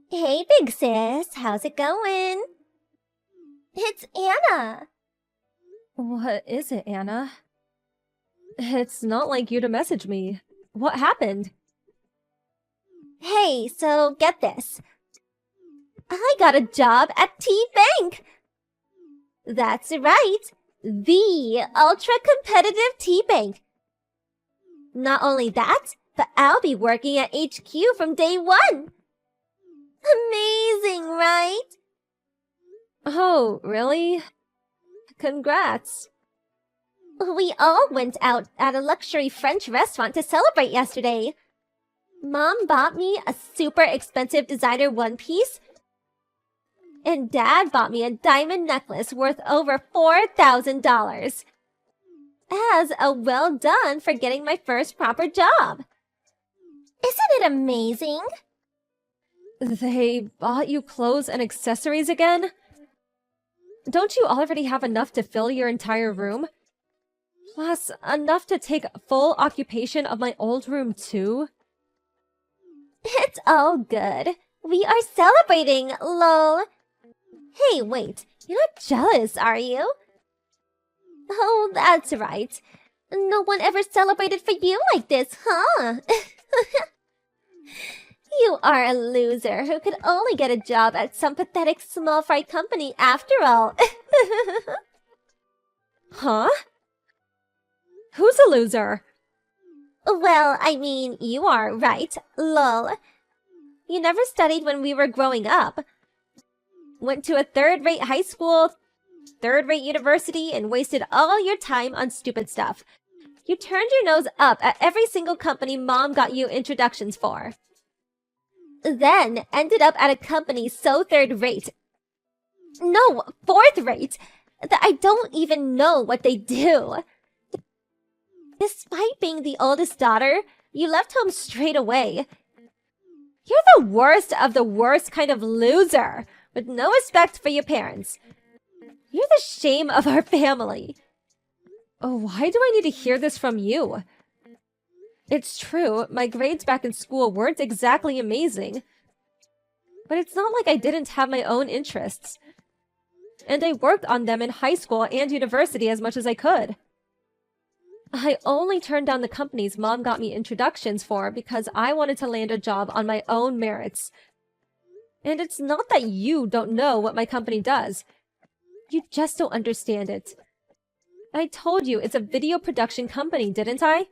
Hey, big sis, how's it going? It's Anna. What is it, Anna? It's not like you to message me. What happened? Hey, so get this. I got a job at T-Bank. That's right, the ultra-competitive T-Bank. Not only that, but I'll be working at HQ from day one. Amazing, right? Oh, really? Congrats. We all went out at a luxury French restaurant to celebrate yesterday. Mom bought me a super expensive designer one piece, and Dad bought me a diamond necklace worth over $4,000 as a well done for getting my first proper job. Isn't it amazing? They bought you clothes and accessories again? Don't you already have enough to fill your entire room? Plus, enough to take full occupation of my old room too? It's all good. We are celebrating, lol. Hey, wait, you're not jealous, are you? Oh, that's right. No one ever celebrated for you like this, huh? You are a loser who could only get a job at some pathetic small fry company after all. Huh? Who's a loser? Well, I mean, you are, right? Lol. You never studied when we were growing up. Went to a third-rate high school, third-rate university, and wasted all your time on stupid stuff. You turned your nose up at every single company Mom got you introductions for. Then ended up at a company so third-rate. No, fourth-rate, that I don't even know what they do. Despite being the oldest daughter, you left home straight away. You're the worst of the worst kind of loser, with no respect for your parents. You're the shame of our family. Oh, why do I need to hear this from you? It's true, my grades back in school weren't exactly amazing. But it's not like I didn't have my own interests. And I worked on them in high school and university as much as I could. I only turned down the companies Mom got me introductions for because I wanted to land a job on my own merits. And it's not that you don't know what my company does. You just don't understand it. I told you it's a video production company, didn't I?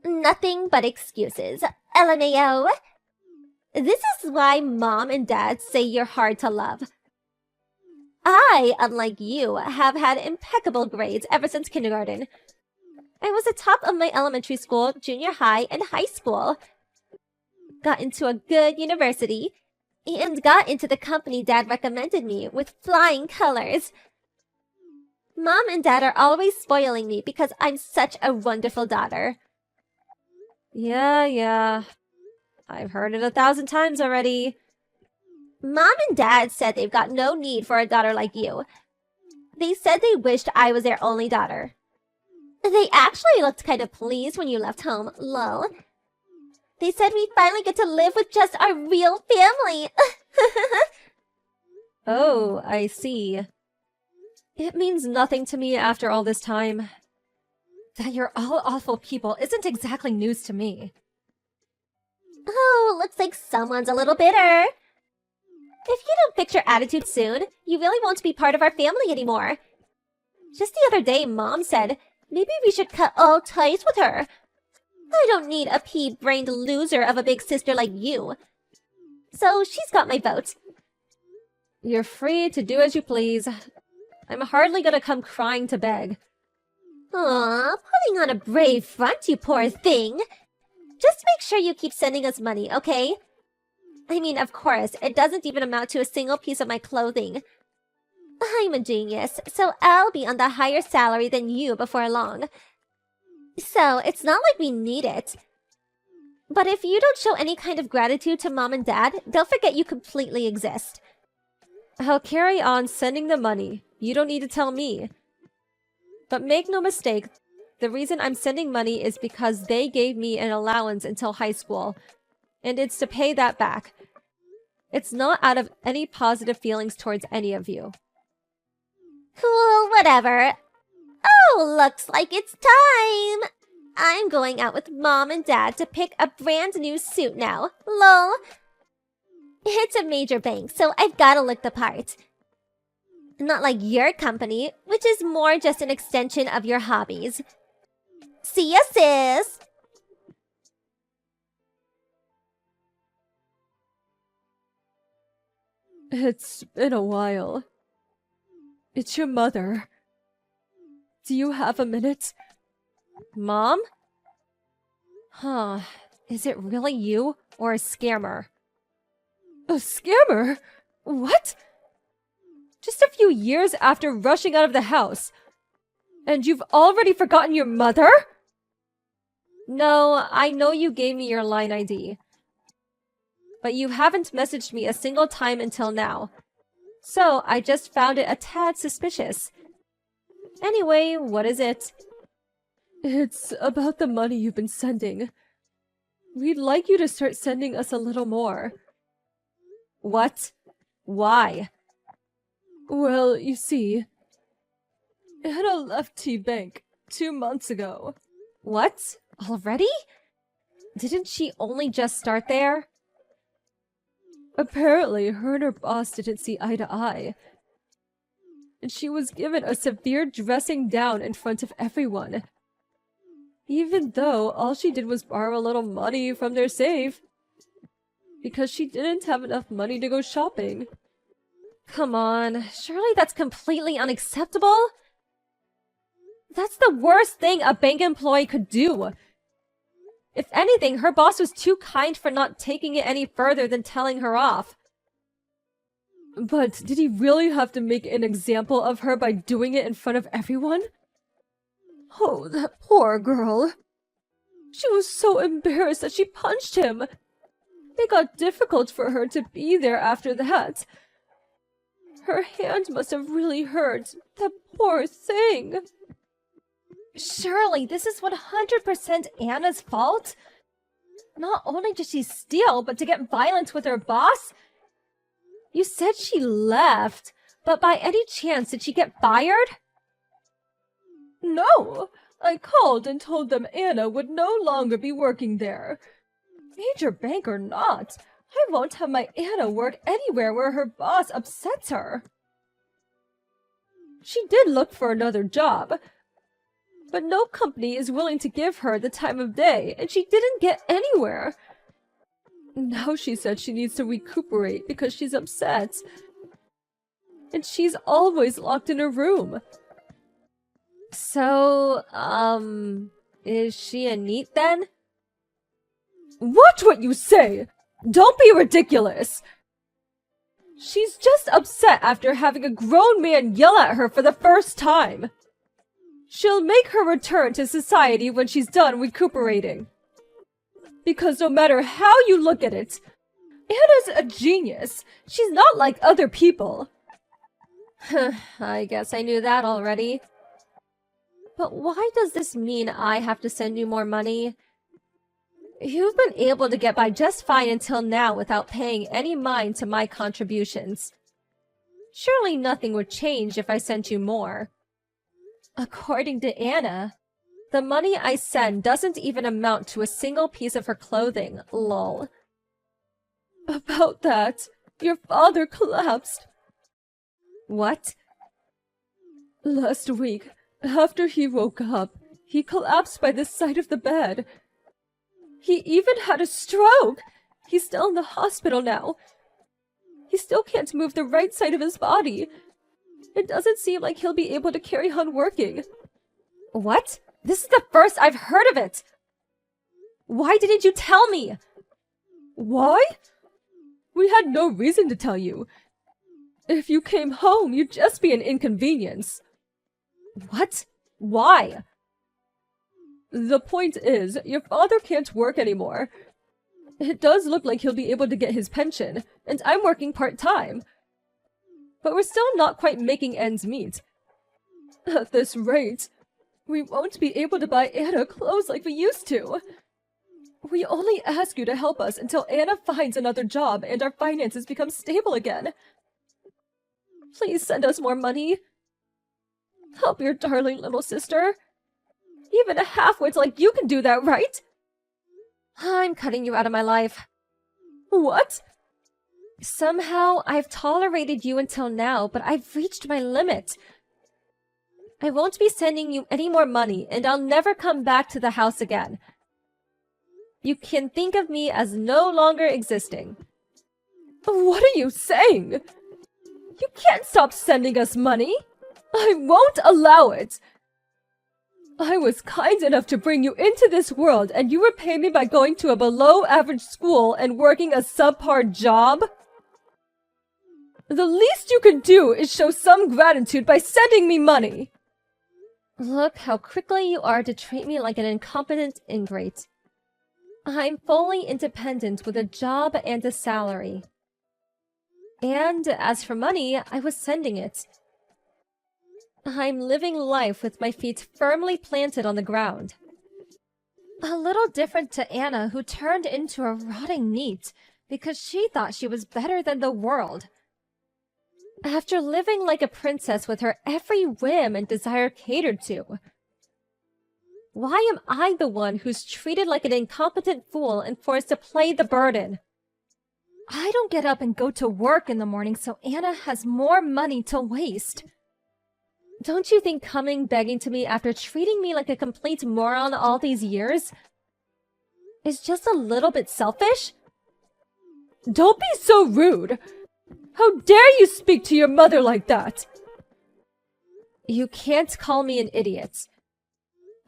Nothing but excuses. LMAO. This is why Mom and Dad say you're hard to love. I, unlike you, have had impeccable grades ever since kindergarten. I was the top of my elementary school, junior high, and high school. Got into a good university, and got into the company Dad recommended me with flying colors. Mom and Dad are always spoiling me because I'm such a wonderful daughter. Yeah. I've heard it 1,000 times already. Mom and Dad said they've got no need for a daughter like you. They said they wished I was their only daughter. They actually looked kind of pleased when you left home, lol. They said we finally get to live with just our real family. Oh, I see. It means nothing to me after all this time. That you're all awful people isn't exactly news to me. Oh, looks like someone's a little bitter. If you don't fix your attitude soon, you really won't be part of our family anymore. Just the other day, Mom said, maybe we should cut all ties with her. I don't need a pea-brained loser of a big sister like you. So she's got my vote. You're free to do as you please. I'm hardly gonna come crying to beg. Aw, putting on a brave front, you poor thing. Just make sure you keep sending us money, okay? I mean, of course, it doesn't even amount to a single piece of my clothing. I'm a genius, so I'll be on the higher salary than you before long. So it's not like we need it. But if you don't show any kind of gratitude to Mom and Dad, they'll forget you completely exist. I'll carry on sending the money. You don't need to tell me. But make no mistake, the reason I'm sending money is because they gave me an allowance until high school, and it's to pay that back. It's not out of any positive feelings towards any of you. Cool, whatever. Oh, looks like it's time! I'm going out with Mom and Dad to pick a brand new suit now. Lol. It's a major bank, so I've gotta look the part. Not like your company, which is more just an extension of your hobbies. See ya, sis! It's been a while. It's your mother. Do you have a minute? Mom? Huh. Is it really you or a scammer? A scammer? What? Just a few years after rushing out of the house. And you've already forgotten your mother? No, I know you gave me your line ID. But you haven't messaged me a single time until now. So I just found it a tad suspicious. Anyway, what is it? It's about the money you've been sending. We'd like you to start sending us a little more. What? Why? Well, you see, Anna left T-Bank 2 months ago. What? Already? Didn't she only just start there? Apparently, her and her boss didn't see eye to eye. And she was given a severe dressing down in front of everyone. Even though all she did was borrow a little money from their safe. Because she didn't have enough money to go shopping. Come on, surely that's completely unacceptable? That's the worst thing a bank employee could do. If anything, her boss was too kind for not taking it any further than telling her off. But did he really have to make an example of her by doing it in front of everyone? Oh, that poor girl. She was so embarrassed that she punched him. It got difficult for her to be there after that. Her hand must have really hurt. That poor thing. Surely this is 100% Anna's fault? Not only did she steal, but to get violent with her boss? You said she left, but by any chance did she get fired? No, I called and told them Anna would no longer be working there. Major bank or not, I won't have my Anna work anywhere where her boss upsets her. She did look for another job, but no company is willing to give her the time of day, and she didn't get anywhere. Now she said she needs to recuperate because she's upset. And she's always locked in her room. So, is she a NEET then? Watch what you say! Don't be ridiculous! She's just upset after having a grown man yell at her for the first time. She'll make her return to society when she's done recuperating. Because no matter how you look at it, Anna's a genius. She's not like other people. I guess I knew that already. But why does this mean I have to send you more money? You've been able to get by just fine until now without paying any mind to my contributions. Surely nothing would change if I sent you more. According to Anna, the money I send doesn't even amount to a single piece of her clothing, lol. About that, your father collapsed. What? Last week, after he woke up, he collapsed by the side of the bed. He even had a stroke! He's still in the hospital now. He still can't move the right side of his body. It doesn't seem like he'll be able to carry on working. What? This is the first I've heard of it! Why didn't you tell me? Why? We had no reason to tell you. If you came home, you'd just be an inconvenience. What? Why? The point is, your father can't work anymore. It does look like he'll be able to get his pension, and I'm working part-time. But we're still not quite making ends meet. At this rate, we won't be able to buy Anna clothes like we used to. We only ask you to help us until Anna finds another job and our finances become stable again. Please send us more money. Help your darling little sister. Even a half-wit like you can do that, right? I'm cutting you out of my life. What? Somehow, I've tolerated you until now, but I've reached my limit. I won't be sending you any more money, and I'll never come back to the house again. You can think of me as no longer existing. What are you saying? You can't stop sending us money. I won't allow it. I was kind enough to bring you into this world, and you repay me by going to a below-average school and working a subpar job? The least you can do is show some gratitude by sending me money. Look how quickly you are to treat me like an incompetent ingrate. I'm fully independent with a job and a salary. And as for money, I was sending it. I'm living life with my feet firmly planted on the ground. A little different to Anna, who turned into a rotting meat because she thought she was better than the world. After living like a princess with her every whim and desire catered to. Why am I the one who's treated like an incompetent fool and forced to play the burden? I don't get up and go to work in the morning so Anna has more money to waste. Don't you think coming begging to me after treating me like a complete moron all these years is just a little bit selfish? Don't be so rude! How dare you speak to your mother like that? You can't call me an idiot.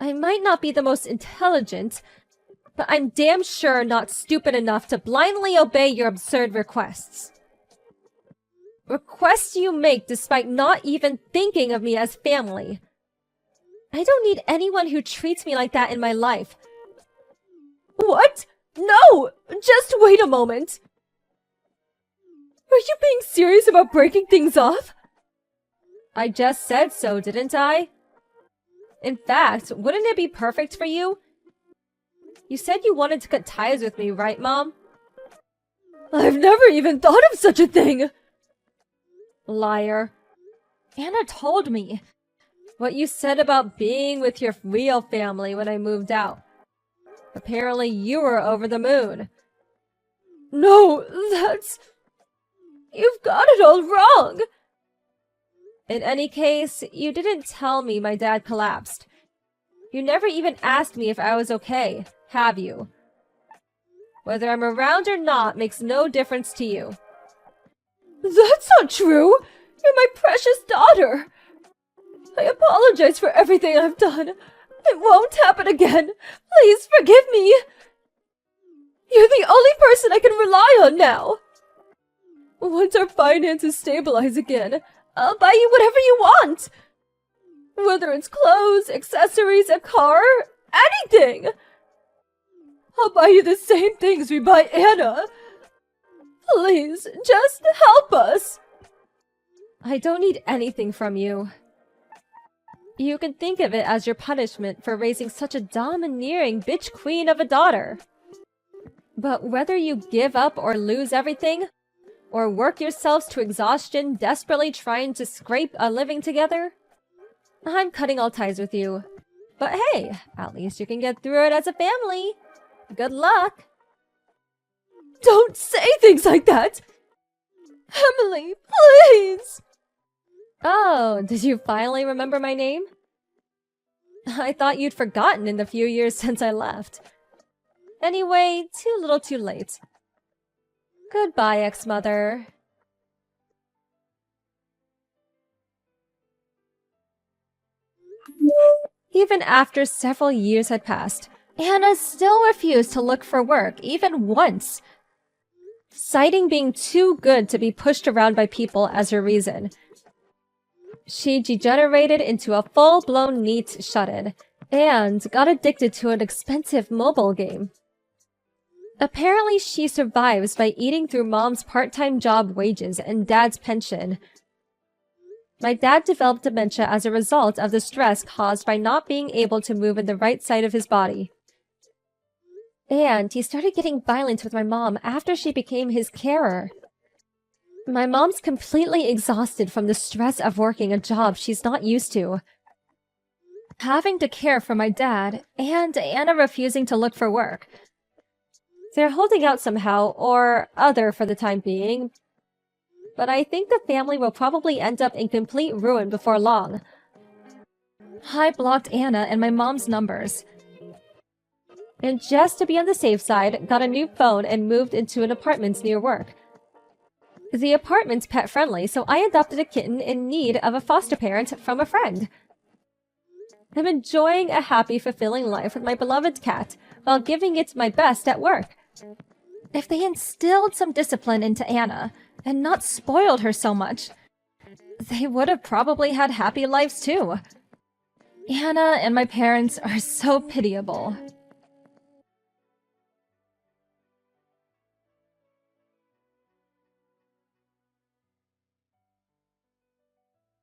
I might not be the most intelligent, but I'm damn sure not stupid enough to blindly obey your absurd requests. Requests you make despite not even thinking of me as family. I don't need anyone who treats me like that in my life. What? No! Just wait a moment! Are you being serious about breaking things off? I just said so, didn't I? In fact, wouldn't it be perfect for you? You said you wanted to cut ties with me, right, Mom? I've never even thought of such a thing! Liar. Anna told me what you said about being with your real family when I moved out. Apparently you were over the moon. No, that's... You've got it all wrong! In any case, you didn't tell me my dad collapsed. You never even asked me if I was okay, have you? Whether I'm around or not makes no difference to you. That's not true! You're my precious daughter! I apologize for everything I've done. It won't happen again. Please forgive me! You're the only person I can rely on now! Once our finances stabilize again, I'll buy you whatever you want! Whether it's clothes, accessories, a car, anything! I'll buy you the same things we buy Anna! Please, just help us! I don't need anything from you. You can think of it as your punishment for raising such a domineering bitch queen of a daughter. But whether you give up or lose everything, or work yourselves to exhaustion desperately trying to scrape a living together, I'm cutting all ties with you. But hey, at least you can get through it as a family. Good luck! Don't say things like that! Emily, please! Oh, did you finally remember my name? I thought you'd forgotten in the few years since I left. Anyway, too little too late. Goodbye, ex-mother. Even after several years had passed, Anna still refused to look for work, even once, citing being too good to be pushed around by people as her reason. She degenerated into a full-blown neat shut-in, and got addicted to an expensive mobile game. Apparently she survives by eating through Mom's part-time job wages and Dad's pension. My dad developed dementia as a result of the stress caused by not being able to move in the right side of his body. And he started getting violent with my mom after she became his carer. My mom's completely exhausted from the stress of working a job she's not used to. Having to care for my dad, and Anna refusing to look for work. They're holding out somehow, or other for the time being, but I think the family will probably end up in complete ruin before long. I blocked Anna and my mom's numbers. And just to be on the safe side, got a new phone and moved into an apartment near work. The apartment's pet-friendly, so I adopted a kitten in need of a foster parent from a friend. I'm enjoying a happy, fulfilling life with my beloved cat while giving it my best at work. If they instilled some discipline into Anna and not spoiled her so much, they would have probably had happy lives too. Anna and my parents are so pitiable.